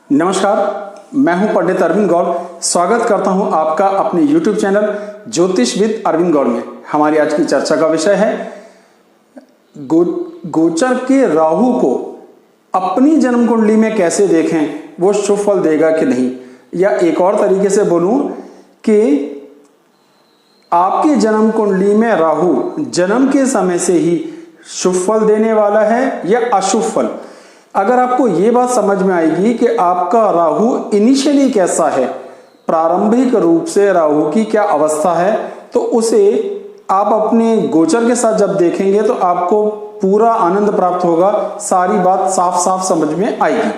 नमस्कार, मैं हूं पंडित अरविंद गौड़। स्वागत करता हूं आपका अपने YouTube चैनल ज्योतिष विद अरविंद गौड़ में। हमारी आज की चर्चा का विषय है गोचर के राहु को अपनी जन्म कुंडली में कैसे देखें, वो शुभ फल देगा कि नहीं। या एक और तरीके से बोलूं कि आपकी जन्म कुंडली में राहु जन्म के समय से ही शुभ फल देने वाला है या अशुभ फल। अगर आपको ये बात समझ में आएगी कि आपका राहु इनिशियली कैसा है, प्रारंभिक रूप से राहु की क्या अवस्था है, तो उसे आप अपने गोचर के साथ जब देखेंगे तो आपको पूरा आनंद प्राप्त होगा, सारी बात साफ साफ समझ में आएगी।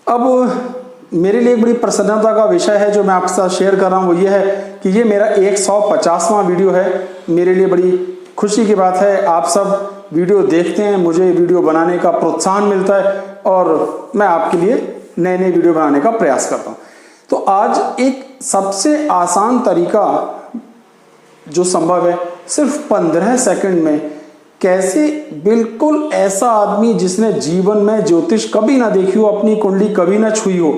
अब मेरे लिए एक बड़ी प्रसन्नता का विषय है जो मैं आपके साथ शेयर कर रहा हूँ, वो ये है कि ये मेरा 150वां वीडियो है। मेरे लिए बड़ी खुशी की बात है, आप सब वीडियो देखते हैं, मुझे वीडियो बनाने का प्रोत्साहन मिलता है और मैं आपके लिए नए नए वीडियो बनाने का प्रयास करता हूं। तो आज एक सबसे आसान तरीका जो संभव है, सिर्फ 15 सेकंड में कैसे बिल्कुल ऐसा आदमी जिसने जीवन में ज्योतिष कभी ना देखी हो, अपनी कुंडली कभी ना छुई हो,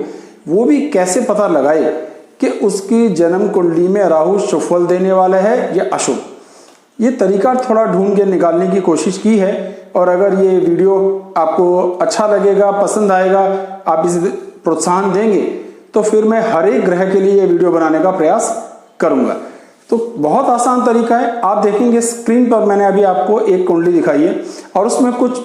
वो भी कैसे पता लगाए कि उसकी जन्म कुंडली में राहु शुभ फल देने वाला है या अशुभ। ये तरीका थोड़ा ढूंढ के निकालने की कोशिश की है और अगर ये वीडियो आपको अच्छा लगेगा, पसंद आएगा, आप इसे प्रोत्साहन देंगे तो फिर मैं हर एक ग्रह के लिए ये वीडियो बनाने का प्रयास करूंगा। तो बहुत आसान तरीका है, आप देखेंगे स्क्रीन पर मैंने अभी आपको एक कुंडली दिखाई है और उसमें कुछ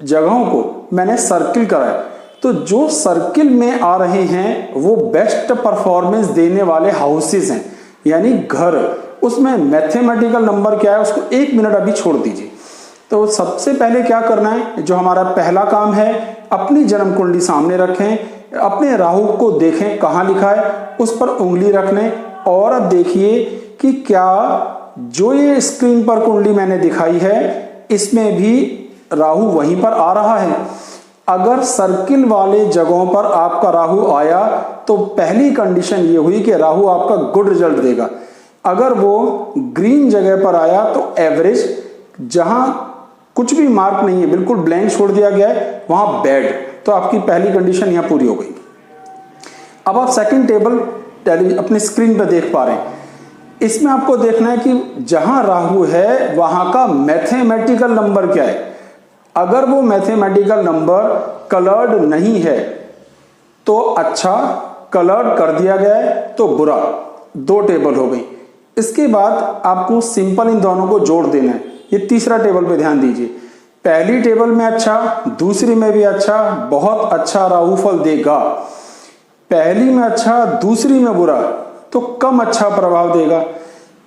जगहों को मैंने सर्किल करा है। तो जो सर्किल में आ रहे हैं वो बेस्ट परफॉर्मेंस देने वाले हाउसेस हैं, यानी घर। उसमें मैथमेटिकल नंबर क्या है उसको 1 मिनट अभी छोड़ दीजिए। तो सबसे पहले क्या करना है, जो हमारा पहला काम है, अपनी जन्म कुंडली सामने रखें, अपने राहु को देखें कहाँ लिखा है, उस पर उंगली रख लें और अब देखिए कि क्या जो ये स्क्रीन पर कुंडली मैंने दिखाई है इसमें भी राहु वहीं पर आ रहा है। अगर सर्किल वाले जगहों पर आपका राहु आया तो पहली कंडीशन ये हुई कि राहु आपका गुड रिजल्ट देगा। अगर वो ग्रीन जगह पर आया तो एवरेज, जहां कुछ भी मार्क नहीं है, बिल्कुल ब्लैंक छोड़ दिया गया है, वहां बैड। तो आपकी पहली कंडीशन यहां पूरी हो गई। अब आप सेकंड टेबल अपने स्क्रीन पर देख पा रहे हैं। इसमें आपको देखना है कि जहां राहु है वहां का मैथमेटिकल नंबर क्या है। अगर वो मैथमेटिकल नंबर कलर्ड नहीं है तो अच्छा, कलर्ड कर दिया गया है तो बुरा। 2 टेबल हो गई। इसके बाद आपको सिंपल इन दोनों को जोड़ देना है। ये तीसरा टेबल पे ध्यान दीजिए। पहली टेबल में अच्छा, दूसरी में भी अच्छा, बहुत अच्छा राहु फल देगा। पहली में अच्छा, दूसरी में बुरा तो कम अच्छा प्रभाव देगा।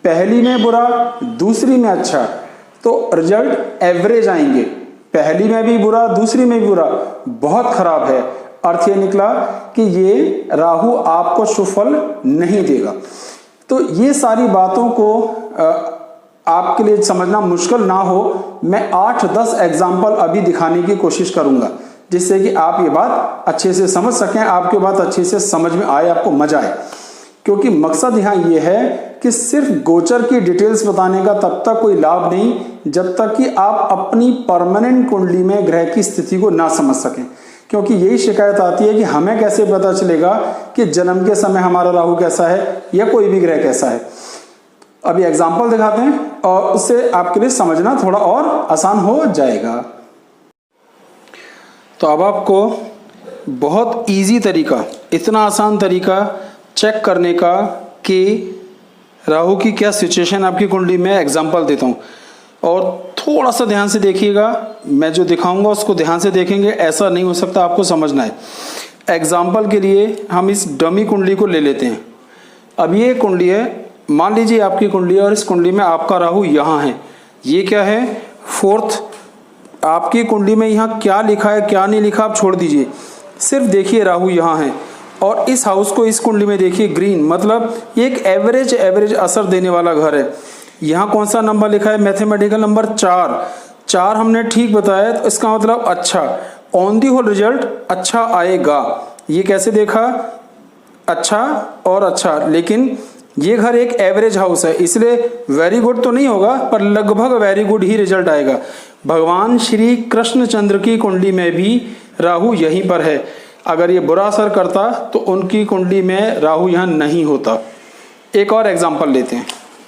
पहली में बुरा, दूसरी में अच्छा तो रिजल्ट एवरेज आएंगे। पहली में भी बुरा, दूसरी में भी बुरा, बहुत खराब है। अर्थ ये निकला कि ये राहु आपको शुभ फल नहीं देगा। तो ये सारी बातों को आपके लिए समझना मुश्किल ना हो, मैं 8-10 एग्जाम्पल अभी दिखाने की कोशिश करूंगा जिससे कि आप ये बात अच्छे से समझ सकें, आपके बात अच्छे से समझ में आए, आपको मजा आए। क्योंकि मकसद यहाँ ये है कि सिर्फ गोचर की डिटेल्स बताने का तब तक कोई लाभ नहीं जब तक कि आप अपनी परमानेंट कुंडली में ग्रह की स्थिति को ना समझ सकें। क्योंकि यही शिकायत आती है कि हमें कैसे पता चलेगा कि जन्म के समय हमारा राहु कैसा है या कोई भी ग्रह कैसा है। अभी एग्जांपल दिखाते हैं और उससे आपके लिए समझना थोड़ा और आसान हो जाएगा। तो अब आपको बहुत इजी तरीका, इतना आसान तरीका चेक करने का कि राहु की क्या सिचुएशन आपकी कुंडली में, एग्जांपल देता हूँ और थोड़ा सा ध्यान से देखिएगा। मैं जो दिखाऊंगा उसको ध्यान से देखेंगे, ऐसा नहीं हो सकता, आपको समझना है। एग्जाम्पल के लिए हम इस डमी कुंडली को ले लेते हैं। अब ये कुंडली है, मान लीजिए आपकी कुंडली है और इस कुंडली में आपका राहु यहाँ है। ये क्या है, 4th। आपकी कुंडली में यहाँ क्या लिखा है क्या नहीं लिखा आप छोड़ दीजिए, सिर्फ देखिए राहु यहाँ है और इस हाउस को इस कुंडली में देखिए ग्रीन, मतलब एक एवरेज असर देने वाला घर है। यहाँ कौन सा नंबर लिखा है, मैथमेटिकल नंबर 4 हमने ठीक बताया, तो इसका मतलब अच्छा, ऑन दी होल रिजल्ट अच्छा आएगा। ये कैसे देखा, अच्छा और अच्छा, लेकिन ये घर एक एवरेज हाउस है इसलिए वेरी गुड तो नहीं होगा पर लगभग वेरी गुड ही रिजल्ट आएगा। भगवान श्री कृष्णचंद्र की कुंडली में भी राहु यहीं पर है। अगर ये बुरा असर करता तो उनकी कुंडली में राहु यहाँ नहीं होता। एक और एग्जाम्पल लेते हैं,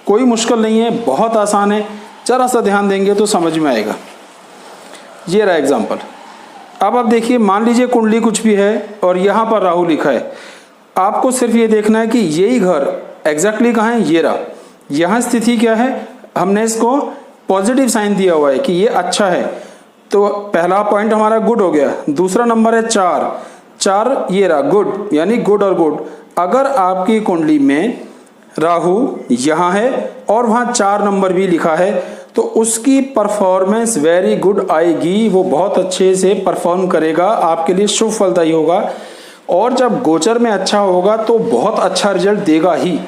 कोई मुश्किल नहीं है, बहुत आसान है, जरा सा ध्यान देंगे तो समझ में आएगा। ये रहा एग्जाम्पल। अब आप देखिए, मान लीजिए कुंडली कुछ भी है और यहाँ पर राहु लिखा है। आपको सिर्फ ये देखना है कि यही घर एग्जैक्टली कहाँ है, ये रहा। यहाँ स्थिति क्या है, हमने इसको पॉजिटिव साइन दिया हुआ है कि ये अच्छा है, तो पहला पॉइंट हमारा गुड हो गया। दूसरा नंबर है 4, 4 ये रहा गुड, यानी गुड और गुड। अगर आपकी कुंडली में राहु यहाँ है और वहाँ 4 नंबर भी लिखा है तो उसकी परफॉर्मेंस वेरी गुड आएगी, वो बहुत अच्छे से परफॉर्म करेगा, आपके लिए शुभ फलदायी होगा। और जब गोचर में अच्छा होगा तो बहुत अच्छा रिजल्ट देगा ही।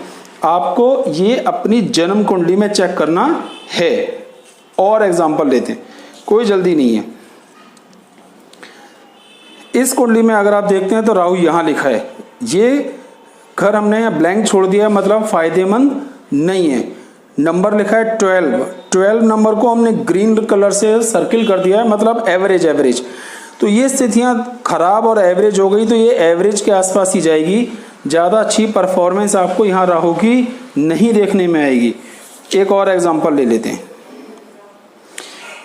आपको ये अपनी जन्म कुंडली में चेक करना है। और एग्जाम्पल लेते हैं, कोई जल्दी नहीं है। इस कुंडली में अगर आप देखते हैं तो राहु यहाँ लिखा है, ये घर हमने ब्लैंक छोड़ दिया, मतलब फायदेमंद नहीं है। नंबर लिखा है 12 नंबर को हमने ग्रीन कलर से सर्किल कर दिया है, मतलब एवरेज। तो ये स्थितियां खराब और एवरेज हो गई तो ये एवरेज के आसपास ही जाएगी, ज़्यादा अच्छी परफॉर्मेंस आपको यहाँ राहु की नहीं देखने में आएगी। एक और एग्जांपल ले लेते हैं।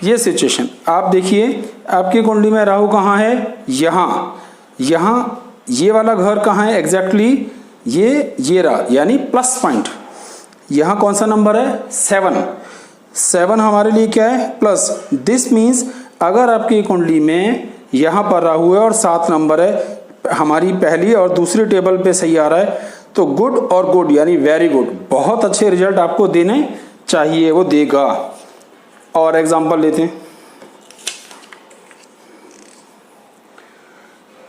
ये सिचुएशन आप देखिए, आपकी कुंडली में राहु कहाँ है, यहाँ ये वाला घर कहाँ है एग्जैक्टली, ये रहा, यानी प्लस पॉइंट। यहाँ कौन सा नंबर है, 7 हमारे लिए क्या है, प्लस। दिस मीन्स अगर आपकी कुंडली में यहाँ पर राहु है और 7 नंबर है, हमारी पहली और दूसरी टेबल पे सही आ रहा है, तो गुड और गुड यानी वेरी गुड, बहुत अच्छे रिजल्ट आपको देने चाहिए, वो देगा। और एग्जांपल लेते हैं।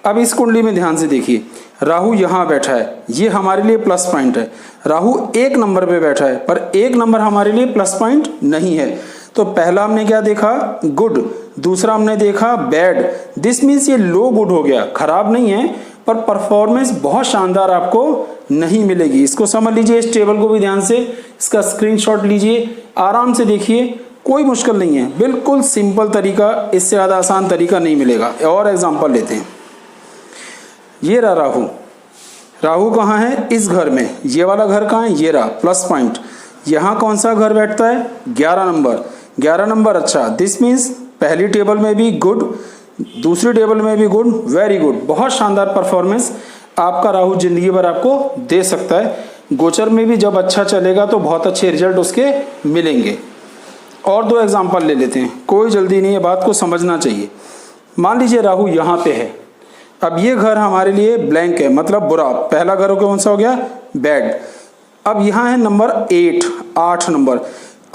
अब इस कुंडली में ध्यान से देखिए, राहु यहाँ बैठा है, ये हमारे लिए प्लस पॉइंट है। राहु 1 नंबर पे बैठा है, पर 1 नंबर हमारे लिए प्लस पॉइंट नहीं है। तो पहला हमने क्या देखा, गुड, दूसरा हमने देखा बैड। दिस मीन्स ये लो गुड हो गया, खराब नहीं है, पर परफॉर्मेंस बहुत शानदार आपको नहीं मिलेगी। इसको समझ लीजिए, इस टेबल को भी ध्यान से, इसका स्क्रीनशॉट लीजिए, आराम से देखिए, कोई मुश्किल नहीं है, बिल्कुल सिंपल तरीका, इससे ज़्यादा आसान तरीका नहीं मिलेगा। और एग्जाम्पल लेते हैं। ये रहा राहु कहाँ है, इस घर में। ये वाला घर कहाँ है, ये रहा प्लस पॉइंट। यहाँ कौन सा घर बैठता है, 11 नंबर अच्छा। दिस मीन्स पहली टेबल में भी गुड, दूसरी टेबल में भी गुड, वेरी गुड, बहुत शानदार परफॉर्मेंस आपका राहु जिंदगी भर आपको दे सकता है। गोचर में भी जब अच्छा चलेगा तो बहुत अच्छे रिजल्ट उसके मिलेंगे। और 2 एग्जाम्पल ले लेते हैं, कोई जल्दी नहीं है, बात को समझना चाहिए। मान लीजिए राहु यहाँ पे है, अब ये घर हमारे लिए ब्लैंक है, मतलब बुरा। पहला घर कौन सा हो गया, बैड। अब यहाँ है नंबर 8 नंबर,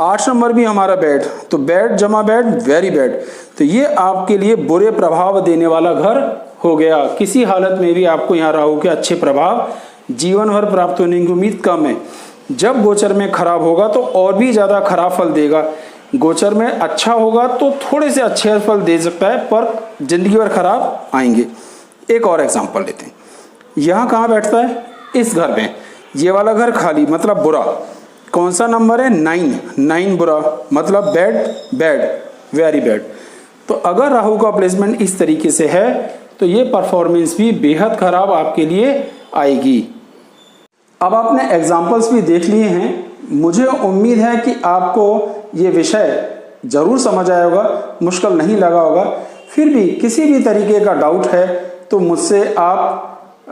8 नंबर भी हमारा बैड, तो बैड जमा बैड वेरी बैड। तो ये आपके लिए बुरे प्रभाव देने वाला घर हो गया। किसी हालत में भी आपको यहाँ राहु के अच्छे प्रभाव जीवन भर प्राप्त होने की उम्मीद कम है। जब गोचर में खराब होगा तो और भी ज़्यादा खराब फल देगा। गोचर में अच्छा होगा तो थोड़े से अच्छे फल दे सकता है, पर जिंदगी भर खराब आएंगे। एक और एग्जांपल लेते हैं। यहाँ कहाँ बैठता है, इस घर में। ये वाला घर खाली, मतलब बुरा। कौन सा नंबर है, 9 बुरा, मतलब बैड वेरी बैड। तो अगर राहु का प्लेसमेंट इस तरीके से है तो ये परफॉर्मेंस भी बेहद खराब आपके लिए आएगी। अब आपने एग्जाम्पल्स भी देख लिए हैं, मुझे उम्मीद है कि आपको ये विषय जरूर समझ आया होगा, मुश्किल नहीं लगा होगा। फिर भी किसी भी तरीके का डाउट है तो मुझसे आप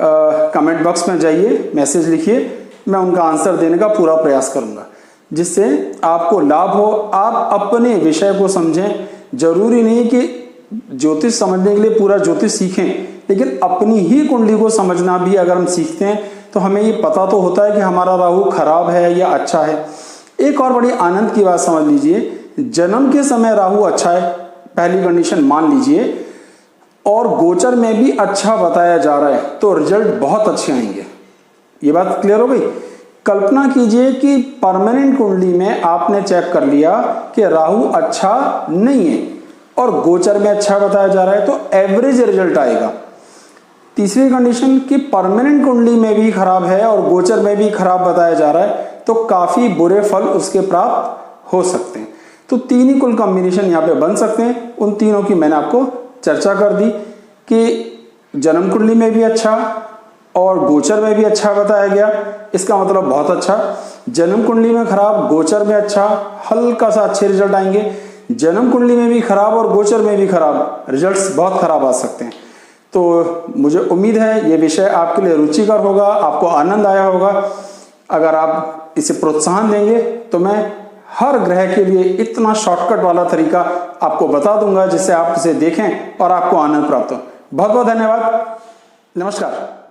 कमेंट बॉक्स में जाइए, मैसेज लिखिए, मैं उनका आंसर देने का पूरा प्रयास करूंगा, जिससे आपको लाभ हो, आप अपने विषय को समझें। जरूरी नहीं कि ज्योतिष समझने के लिए पूरा ज्योतिष सीखें, लेकिन अपनी ही कुंडली को समझना भी अगर हम सीखते हैं तो हमें ये पता तो होता है कि हमारा राहु खराब है या अच्छा है। एक और बड़ी आनंद की बात समझ लीजिए, जन्म के समय राहु अच्छा है, पहली कंडीशन मान लीजिए, और गोचर में भी अच्छा बताया जा रहा है तो रिजल्ट बहुत अच्छे आएंगे। ये बात क्लियर हो गई। कल्पना कीजिए कि परमानेंट कुंडली में आपने चेक कर लिया कि राहु अच्छा नहीं है और गोचर में अच्छा बताया जा रहा है, तो एवरेज रिजल्ट आएगा। तीसरी कंडीशन कि परमानेंट कुंडली में भी खराब है और गोचर में भी खराब बताया जा रहा है, तो काफी बुरे फल उसके प्राप्त हो सकते हैं। तो 3 ही कुल कॉम्बिनेशन यहाँ पे बन सकते हैं। उन तीनों की मैंने आपको चर्चा कर दी कि जन्म कुंडली में भी अच्छा और गोचर में भी अच्छा बताया गया। इसका मतलब बहुत अच्छा। जन्म कुंडली में खराब, गोचर में अच्छा, हल्का सा अच्छे रिजल्ट आएंगे। जन्म कुंडली में भी खराब और गोचर में भी खराब, रिजल्ट्स बहुत खराब आ सकते हैं। तो मुझे उम्मीद है ये विषय आपके लिए रुचिकर होगा, आपको आनंद आया होगा। अगर आप इसे प्रोत्साहन देंगे तो मैं हर ग्रह के लिए इतना शॉर्टकट वाला तरीका आपको बता दूंगा जिससे आप इसे देखें और आपको आनंद प्राप्त हो। बहुत बहुत धन्यवाद। नमस्कार।